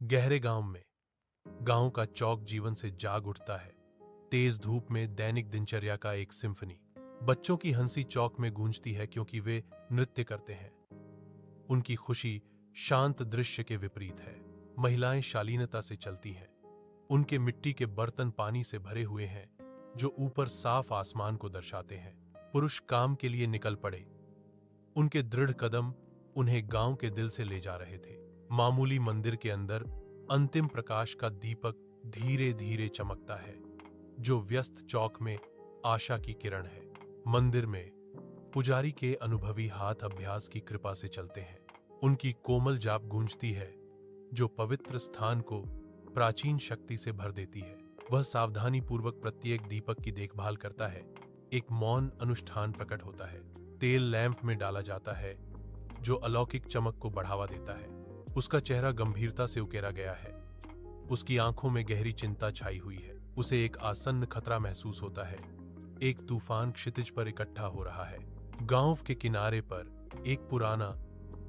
गहरे गांव में गांव का चौक जीवन से जाग उठता है। तेज धूप में दैनिक दिनचर्या का एक सिम्फनी। बच्चों की हंसी चौक में गूंजती है क्योंकि वे नृत्य करते हैं। उनकी खुशी शांत दृश्य के विपरीत है। महिलाएं शालीनता से चलती हैं। उनके मिट्टी के बर्तन पानी से भरे हुए हैं जो ऊपर साफ आसमान को दर्शाते हैं। पुरुष काम के लिए निकल पड़े। उनके दृढ़ कदम उन्हें गांव के दिल से ले जा रहे थे। मामूली मंदिर के अंदर अंतिम प्रकाश का दीपक धीरे धीरे चमकता है जो व्यस्त चौक में आशा की किरण है। मंदिर में पुजारी के अनुभवी हाथ अभ्यास की कृपा से चलते हैं। उनकी कोमल जाप गूंजती है जो पवित्र स्थान को प्राचीन शक्ति से भर देती है। वह सावधानी पूर्वक प्रत्येक दीपक की देखभाल करता है। एक मौन अनुष्ठान प्रकट होता है। तेल लैंप में डाला जाता है जो अलौकिक चमक को बढ़ावा देता है। उसका चेहरा गंभीरता से उकेरा गया है। उसकी आंखों में गहरी चिंता छाई हुई है। उसे एक आसन्न खतरा महसूस होता है। एक तूफान क्षितिज पर इकट्ठा हो रहा है। गांव के किनारे पर एक पुराना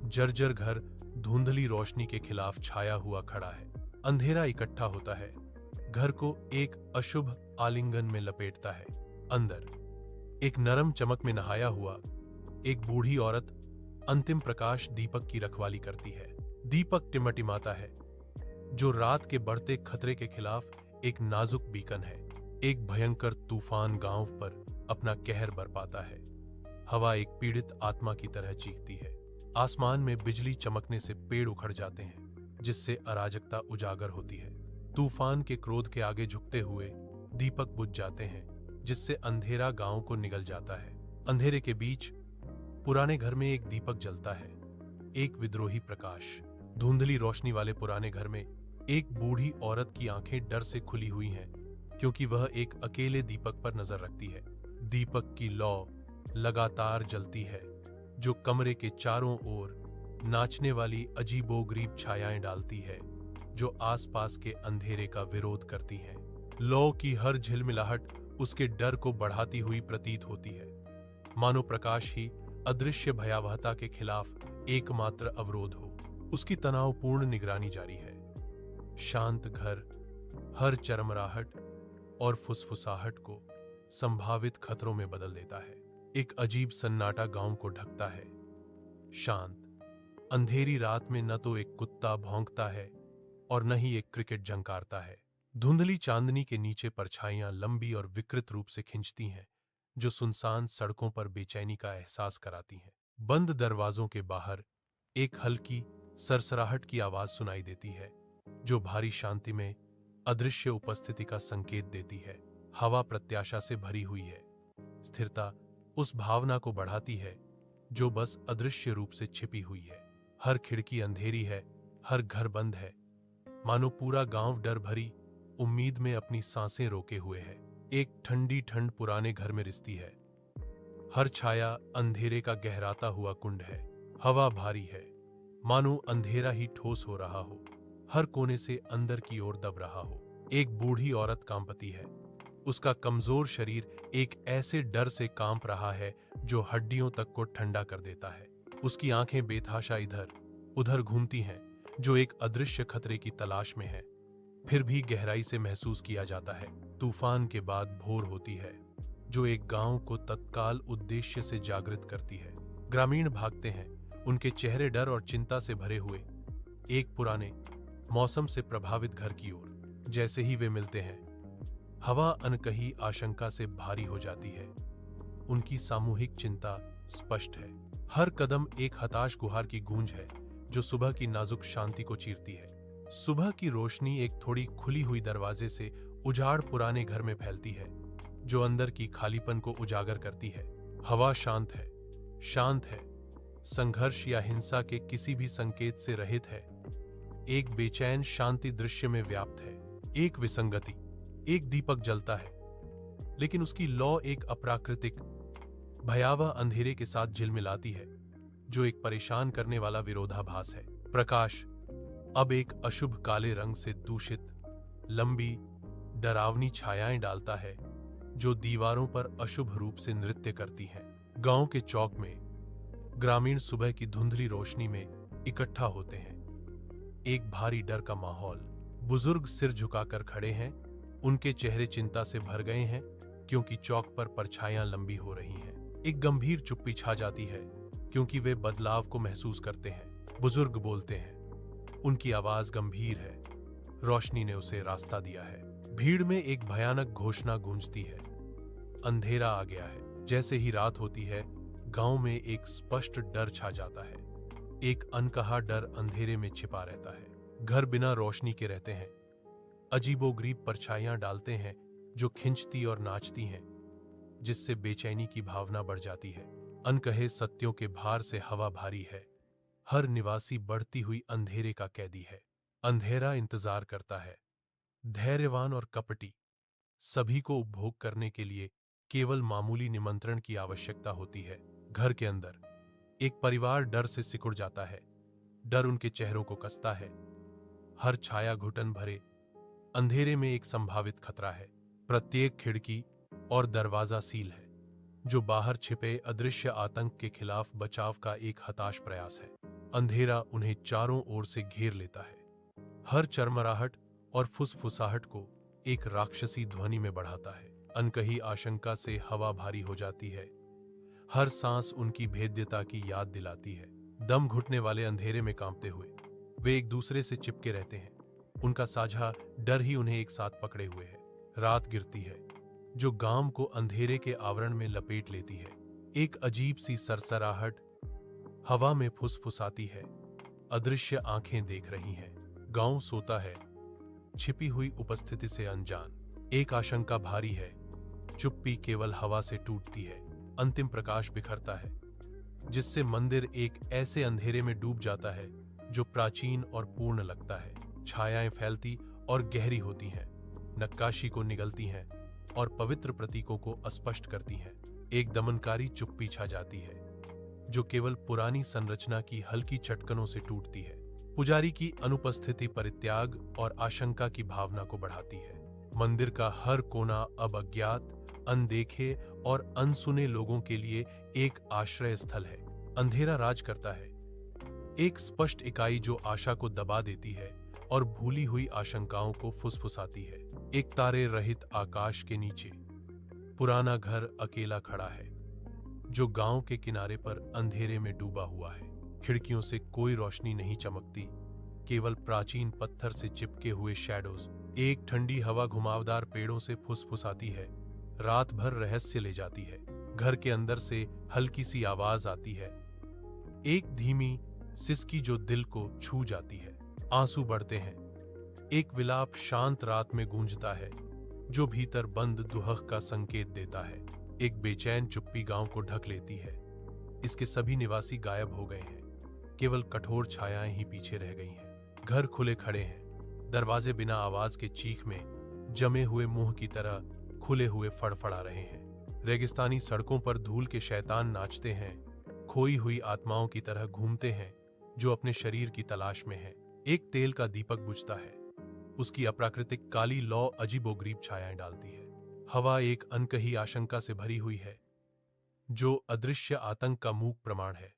जर्जर घर धुंधली रोशनी के खिलाफ छाया हुआ खड़ा है। अंधेरा इकट्ठा होता है, घर को एक अशुभ आलिंगन में लपेटता है। अंदर एक नरम चमक में नहाया हुआ एक बूढ़ी औरत अंतिम प्रकाश दीपक की रखवाली करती है। दीपक टिमटिमाता है जो रात के बढ़ते खतरे के खिलाफ एक नाजुक बीकन है। एक भयंकर तूफान गांव पर अपना कहर बरपाता है। हवा एक पीड़ित आत्मा की तरह चीखती है। आसमान में बिजली चमकने से पेड़ उखड़ जाते हैं जिससे अराजकता उजागर होती है। तूफान के क्रोध के आगे झुकते हुए दीपक बुझ जाते हैं जिससे अंधेरा गांव को निगल जाता है। अंधेरे के बीच पुराने घर में एक दीपक जलता है, एक विद्रोही प्रकाश। धुंधली रोशनी वाले पुराने घर में एक बूढ़ी औरत की आंखें डर से खुली हुई हैं क्योंकि वह एक अकेले दीपक पर नजर रखती है। दीपक की लौ लगातार जलती है जो कमरे के चारों ओर नाचने वाली अजीबोगरीब छायाएं डालती है जो आसपास के अंधेरे का विरोध करती हैं। लौ की हर झिलमिलाहट उसके डर को बढ़ाती हुई प्रतीत होती है, मानो प्रकाश ही अदृश्य भयावहता के खिलाफ एकमात्र अवरोध हो। उसकी तनावपूर्ण निगरानी जारी है। शांत घर हर चरमराहट और फुसफुसाहट को संभावित खतरों में बदल देता है। एक अजीब सन्नाटा गांव को ढकता है। शांत अंधेरी रात में न तो एक कुत्ता भौंकता है और न ही एक क्रिकेट झंकारता है। धुंधली चांदनी के नीचे परछाइयां लंबी और विकृत रूप से खिंचती हैं जो सुनसान सड़कों पर बेचैनी का एहसास कराती हैं। बंद दरवाजों के बाहर एक हल्की सरसराहट की आवाज सुनाई देती है जो भारी शांति में अदृश्य उपस्थिति का संकेत देती है। हवा प्रत्याशा से भरी हुई है। स्थिरता उस भावना को बढ़ाती है जो बस अदृश्य रूप से छिपी हुई है। हर खिड़की अंधेरी है, हर घर बंद है, मानो पूरा गांव डर भरी उम्मीद में अपनी सांसें रोके हुए है। एक ठंडी ठंड पुराने घर में रिसती है। हर छाया अंधेरे का गहराता हुआ कुंड है। हवा भारी है, मानो अंधेरा ही ठोस हो रहा हो, हर कोने से अंदर की ओर दब रहा हो। एक बूढ़ी औरत कांपती है। उसका कमजोर शरीर एक ऐसे डर से कांप रहा है जो हड्डियों तक को ठंडा कर देता है। उसकी आंखें बेतहाशा इधर उधर घूमती हैं जो एक अदृश्य खतरे की तलाश में है। फिर भी गहराई से महसूस किया जाता है। तूफान के बाद भोर होती है जो एक गांव को तत्काल उद्देश्य से जागृत करती है। ग्रामीण भागते हैं, उनके चेहरे डर और चिंता से भरे हुए, एक पुराने मौसम से प्रभावित घर की ओर। जैसे ही वे मिलते हैं, हवा अनकही आशंका से भारी हो जाती है। उनकी सामूहिक चिंता स्पष्ट है। हर कदम एक हताश गुहार की गूंज है जो सुबह की नाजुक शांति को चीरती है। सुबह की रोशनी एक थोड़ी खुली हुई दरवाजे से उजाड़ पुराने घर में फैलती है जो अंदर की खालीपन को उजागर करती है। हवा शांत है, शांत है, संघर्ष या हिंसा के किसी भी संकेत से रहित है। एक बेचैन शांति दृश्य में व्याप्त है। एक विसंगति, एक दीपक जलता है लेकिन उसकी लौ एक अप्राकृतिक भयावह अंधेरे के साथ झिलमिलाती है जो एक परेशान करने वाला विरोधाभास है। प्रकाश अब एक अशुभ काले रंग से दूषित लंबी डरावनी छायाएं डालता है जो दीवारों पर अशुभ रूप से नृत्य करती हैं। गांव के चौक में ग्रामीण सुबह की धुंधली रोशनी में इकट्ठा होते हैं। एक भारी डर का माहौल। बुजुर्ग सिर झुकाकर खड़े हैं, उनके चेहरे चिंता से भर गए हैं क्योंकि चौक पर परछाइयां लंबी हो रही हैं। एक गंभीर चुप्पी छा जाती है क्योंकि वे बदलाव को महसूस करते हैं। बुजुर्ग बोलते हैं, उनकी आवाज गंभीर है, रोशनी ने उसे रास्ता दिया है। भीड़ में एक भयानक घोषणा गूंजती है, अंधेरा आ गया है। जैसे ही रात होती है, गांव में एक स्पष्ट डर छा जाता है। एक अनकहा डर अंधेरे में छिपा रहता है। घर बिना रोशनी के रहते हैं, अजीबोगरीब परछाइयां डालते हैं जो खिंचती और नाचती हैं, जिससे बेचैनी की भावना बढ़ जाती है। अनकहे सत्यों के भार से हवा भारी है। हर निवासी बढ़ती हुई अंधेरे का कैदी है। अंधेरा इंतजार करता है, धैर्यवान और कपटी, सभी को उपभोग करने के लिए केवल मामूली निमंत्रण की आवश्यकता होती है। घर के अंदर एक परिवार डर से सिकुड़ जाता है। डर उनके चेहरों को कसता है। हर छाया घुटन भरे अंधेरे में एक संभावित खतरा है। प्रत्येक खिड़की और दरवाजा सील है, जो बाहर छिपे अदृश्य आतंक के खिलाफ बचाव का एक हताश प्रयास है। अंधेरा उन्हें चारों ओर से घेर लेता है, हर चरमराहट और फुसफुसाहट को एक राक्षसी ध्वनि में बढ़ाता है। अनकही आशंका से हवा भारी हो जाती है। हर सांस उनकी भेद्यता की याद दिलाती है। दम घुटने वाले अंधेरे में कांपते हुए वे एक दूसरे से चिपके रहते हैं। उनका साझा डर ही उन्हें एक साथ पकड़े हुए है। रात गिरती है, जो गांव को अंधेरे के आवरण में लपेट लेती है। एक अजीब सी सरसराहट हवा में फुसफुसाती है। अदृश्य आंखें देख रही हैं। गांव सोता है, छिपी हुई उपस्थिति से अनजान। एक आशंका भारी है, चुप्पी केवल हवा से टूटती है। अंतिम प्रकाश बिखरता है, जिससे मंदिर एक ऐसे अंधेरे में डूब जाता है जो प्राचीन और पूर्ण लगता है। छायाएं फैलती और गहरी होती हैं, नक्काशी को निगलती हैं और पवित्र प्रतीकों को अस्पष्ट करती हैं। एक दमनकारी चुप्पी छा जाती है, जो केवल पुरानी संरचना की हल्की चटकनों से टूटती है। पुजारी की अनुपस्थिति परित्याग और आशंका की भावना को बढ़ाती है। मंदिर का हर कोना अब अज्ञात, अनदेखे और अनसुने लोगों के लिए एक आश्रय स्थल है। अंधेरा राज करता है, एक स्पष्ट इकाई जो आशा को दबा देती है और भूली हुई आशंकाओं को फुसफुसाती है। एक तारे रहित आकाश के नीचे पुराना घर अकेला खड़ा है, जो गांव के किनारे पर अंधेरे में डूबा हुआ है। खिड़कियों से कोई रोशनी नहीं चमकती, केवल प्राचीन पत्थर से चिपके हुए शैडोज। एक ठंडी हवा घुमावदार पेड़ों से फुसफुसाती है, रात भर रहस्य ले जाती है। घर के अंदर से हल्की सी आवाज आती है, एक धीमी सिसकी जो दिल को छू जाती है। आंसू बढ़ते हैं। एक विलाप शांत रात में गूंजता है, जो भीतर बंद दुहक का संकेत देता है। एक बेचैन चुप्पी गांव को ढक लेती है। इसके सभी निवासी गायब हो गए हैं, केवल कठोर छायाएं ही पीछे रह गई हैं। घर खुले खड़े हैं, दरवाजे बिना आवाज के चीख में जमे हुए मुंह की तरह खुले हुए फड़फड़ा रहे हैं। रेगिस्तानी सड़कों पर धूल के शैतान नाचते हैं, खोई हुई आत्माओं की तरह घूमते हैं जो अपने शरीर की तलाश में है। एक तेल का दीपक बुझता है, उसकी अप्राकृतिक काली लौ अजीबोगरीब छायाएं डालती है। हवा एक अनकही आशंका से भरी हुई है, जो अदृश्य आतंक का मूक प्रमाण है।